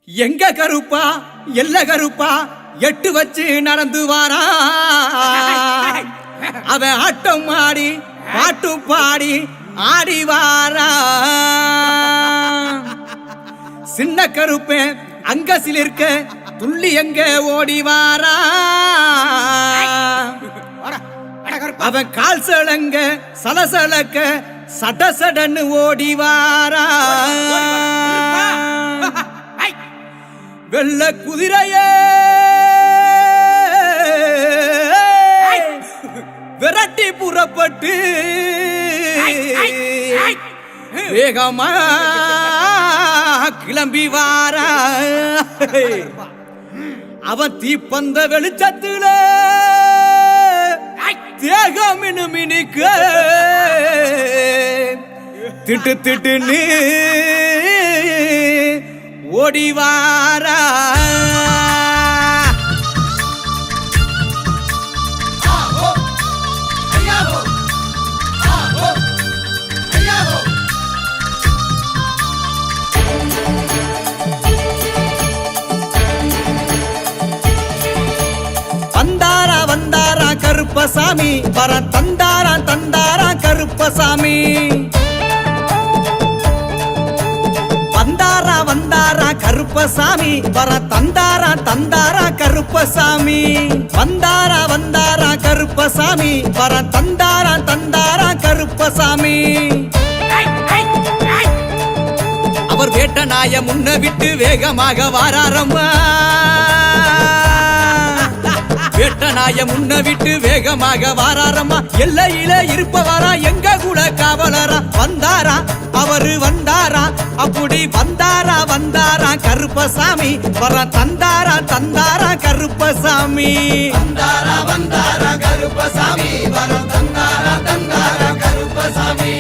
எங்க கருப்பா எல்ல கருப்பா எட்டு வச்சு நடந்து வாரா அவன் ஆட்டம் ஆடி பாட்டு பாடி ஆடி வாரா சின்ன கருப்பேன் அங்க சிலிர்க்க துள்ளி எங்க ஓடி வாரா அவன் கால் சலங்க சலசலக்க சடசடன்னு ஓடி வாரா வெள்ள குதிரையே விரட்டி புறப்பட்டு வேகமா கிளம்பி வாரா அவன் தீப்பந்த வெளிச்சத்துல தேகம் மினுமினுக்க திட்டு திட்டுன்னு ஓடி வாரா வந்தாரா வந்தாரா கருப்பசாமி வர தந்தாரா தந்தாரா கருப்பசாமி வந்தாரா வந்தாரா கருப்பசாமி வர தந்தாரா தந்தாரா கருப்பசாமி வந்தாரா வந்தாரா கருப்பசாமி வர தந்தாரா தந்தாரா கருப்பசாமி அவர் வேட்ட நாய முன்ன விட்டு வேகமாக வாராரம்மா வேட்ட நாய முன்ன விட்டு வேகமாக வாராரம்மா எல்லையில இருப்பவரா எங்க கூட காவலரா வந்தாரா அவரு வந்தாரா அப்படி வந்தாரா வந்தாரா கருப்பசாமி வர தந்தாரா தந்தாரா கருப்பசாமி வந்தாரா வந்தாரா கருப்பசாமி வர தந்தாரா தந்தாரா கருப்பசாமி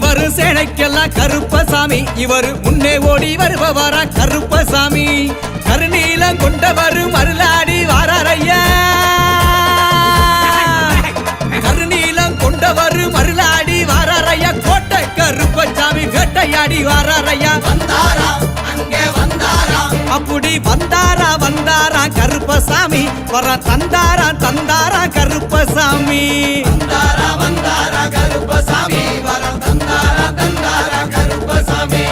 வரும் சேனைக்கெல்லாம் கருப்பசாமி இவரு முன்னே ஓடி வருபவரா கருப்பசாமி கருநீலம் கொண்டவரு மருளாடி வாராரையா கருநீலம் கொண்டவரு மருளாடி வாராரையா கோட்டை கருப்பசாமி வேட்டையாடி வாராரையா வந்தாரா அங்கே வந்தாரா அப்படி வந்தாரா வந்தாரா கருப்பசாமி வர தந்தாரா தந்தாரா கருப்பசாமி வந்தாரா வந்தாரா கருப்பசாமி வர தந்தாரா தந்தாரா கருப்பசாமி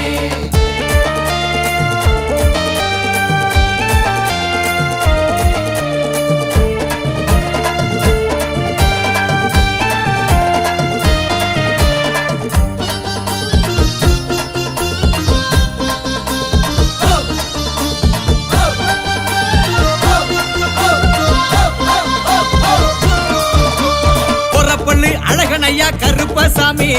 அழகனையா கருப்பசாமி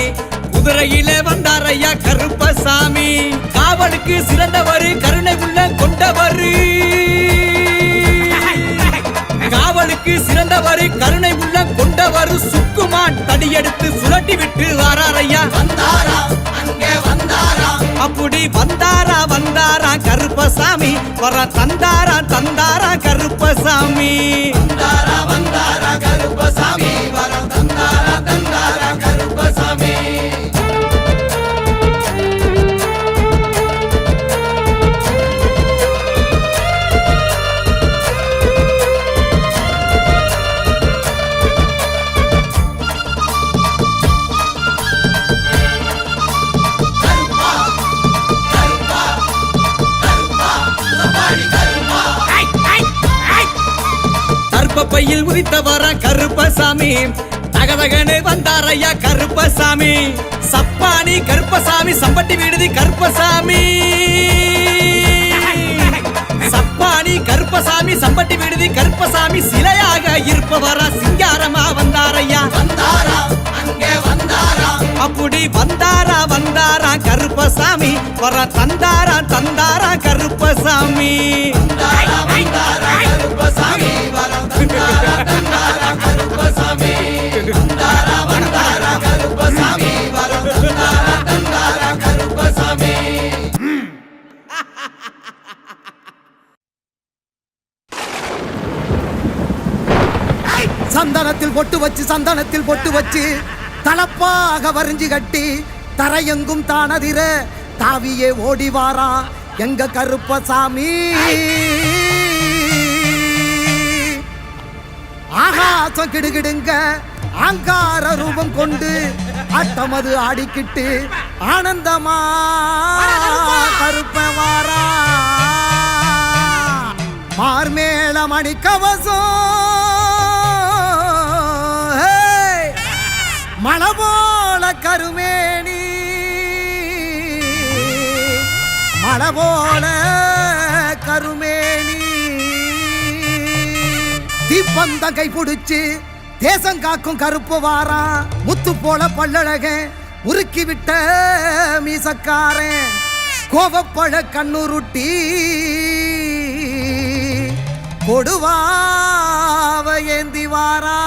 குதிரையிலே வந்தாரையா கருப்பசாமி காவலுக்கு சிறந்தவரு கருணை உள்ள கொண்டவரு காவலுக்கு சிறந்தவரு கருணை உள்ள கொண்டவரு சுக்குமான் தடியெடுத்து சுழட்டி விட்டு வாராரையா வந்தாரா அங்கே வந்தாரா அப்படி வந்தாரா வந்தாரா கருப்பசாமி வர தந்தாரா தந்தாரா கருப்பசாமி வந்தாரா வந்தாரா கருப்பசாமி வர தந்தாரா தந்தாரா கருப்பசாமி பையில் உதித்தவரா கருப்பசாமி தகதகனே வந்தாரையா கருப்பசாமி சப்பானி கருப்பசாமி சம்பட்டி விடுதி கருப்பசாமி சப்பானி கருப்பசாமி சம்பட்டி விடுதி கருப்பசாமி சிலையாக இருப்பவரா சிங்காரமா வந்தாரையா வந்தாரா அங்கே வந்தாரா அப்படி வந்தாரா வந்தாரா கருப்பசாமி வர தந்தாரா தந்தாரா கருப்பசாமி வந்தாரா வந்தாரா கருப்பசாமி வர தந்தாரா தந்தாரா கருப்பசாமி சந்தனத்தில் பொட்டு வச்சு தலப்பாக வரிஞ்சு கட்டி தரையெங்கும் தானதிர தாவியே ஓடி வாரா எங்க கருப்பசாமி. ஆகாசம் கிடுகிடுங்க ஆங்கார ரூபம் கொண்டு ஆட்டமது ஆடிக்கிட்டு ஆனந்தமா கருப்ப வாரா. மார்மேள மணிக்கவசம் மழை போல கருமேனி மழை போல கருமேனி தீப்பந்த கை பிடிச்சு தேசம் காக்கும் கருப்பு வாரா. முத்து போல பல்லழக உருக்கி விட்ட மீசக்காரன் கோவப்பழ கண்ணுருட்டி கொடுவாவ ஏந்தி வாரா.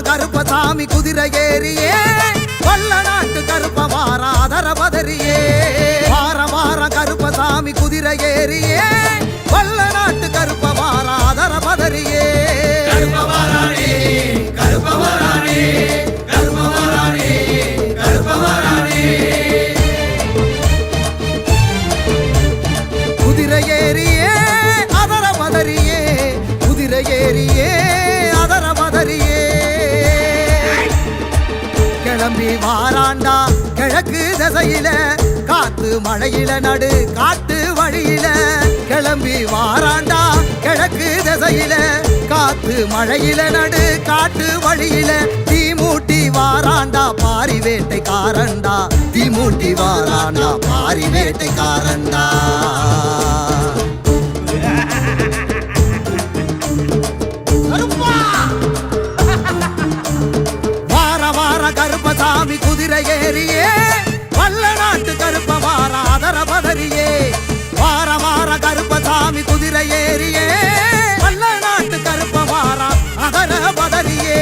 கருப்பசாமி குதிரை ஏறியே கொல்ல நாட்டு கருப்ப வாரா அதர பதறியே. வார கருப்பசாமி குதிரை ஏறியே கொல்ல நாட்டு கருப்ப வாரா அதர பதறியே. குதிரை ஏறியே அதர பதறியே குதிரை ஏறியே அதர பதறியே. கிளம்பி வாராண்டா கிழக்கு திசையில காத்து மழையில நடு காட்டு வழியில. கிளம்பி வாராண்டா கிழக்கு திசையில காத்து மழையில நடு காட்டு வழியில. தீமூட்டி வாராண்டா பாரி வேட்டைக்காரண்டா தீமூட்டி வாராண்டா பாரி வேட்டைக்காரண்டா. கருப்பசாமி குதிரை ஏறியே வல்ல நாட்டு கருப்ப வாரா அதர பதறியே. வார கருப்பசாமி குதிரை ஏறியே வல்ல நாட்டு கருப்ப வாரா அதர பதறியே.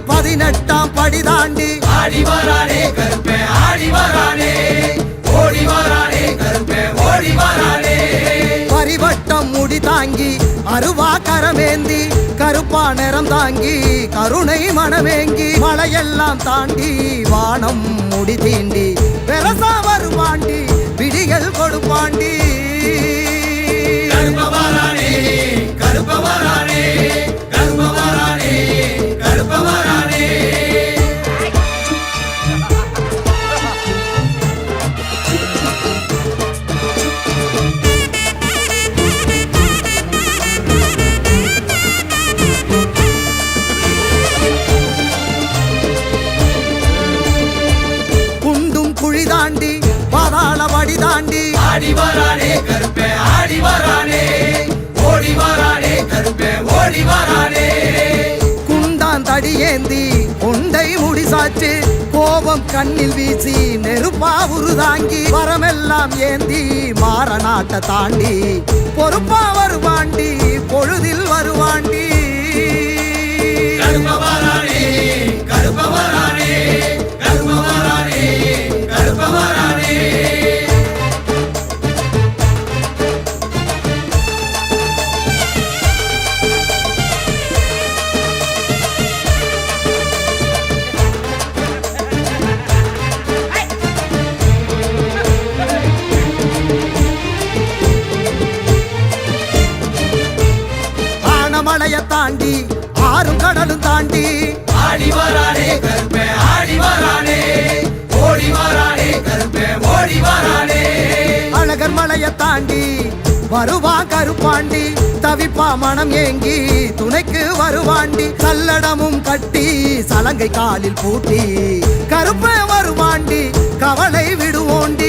பதினெட்டாம் படி தாண்டி ஆடி வரானே கருப்பே ஆடி வரானே ஓடி வரானே கருப்பே ஓடி வரானே. பரிவட்டம் முடி தாங்கி அருவா கரமேந்தி கருப்பா நிறம் தாங்கி கருணை மனமேங்கி மலையெல்லாம் தாண்டி வானம் முடி தீண்டி பெரசா வருவாண்டி விடிகள் கொடுப்பாண்டி. கருப்ப வரானே கருப்ப வரானே கருப்ப வரானே கருப்ப வரானே. குண்டும் குழி தாண்டி பாதாள வடி தாண்டி ஆடி வரானே கருப்பே ஆடி வரானே ஓடி வரானே கருப்பே ஓடி வரானே. குண்டான் தடியேந்தி கொண்டை முடிசாச்சு கோபம் கண்ணில் வீசி நெருப்பா உருதாங்கி வரமெல்லாம் ஏந்தி மாற நாட்டை தாண்டி பொறுப்பா வருவாண்டி பொழுதில் வருவாண்டி. கருப்ப வரானே கருப்ப வரானே கருப்ப வரானே கருப்ப வரானே. மலையை தாண்டி ஆறும் கடலும் தாண்டி ஆடி வரானே கருப்பே ஆடி வரானே ஓடி வரானே கருப்பே ஓடி வரானே. வருவா கருப்பாண்டி தவிப்பா மனம் ஏங்கி துணைக்கு வருவாண்டி சல்லடமும் கட்டி சலங்கை காலில் பூட்டி கருப்ப வருவாண்டி கவலை விடுவோண்டி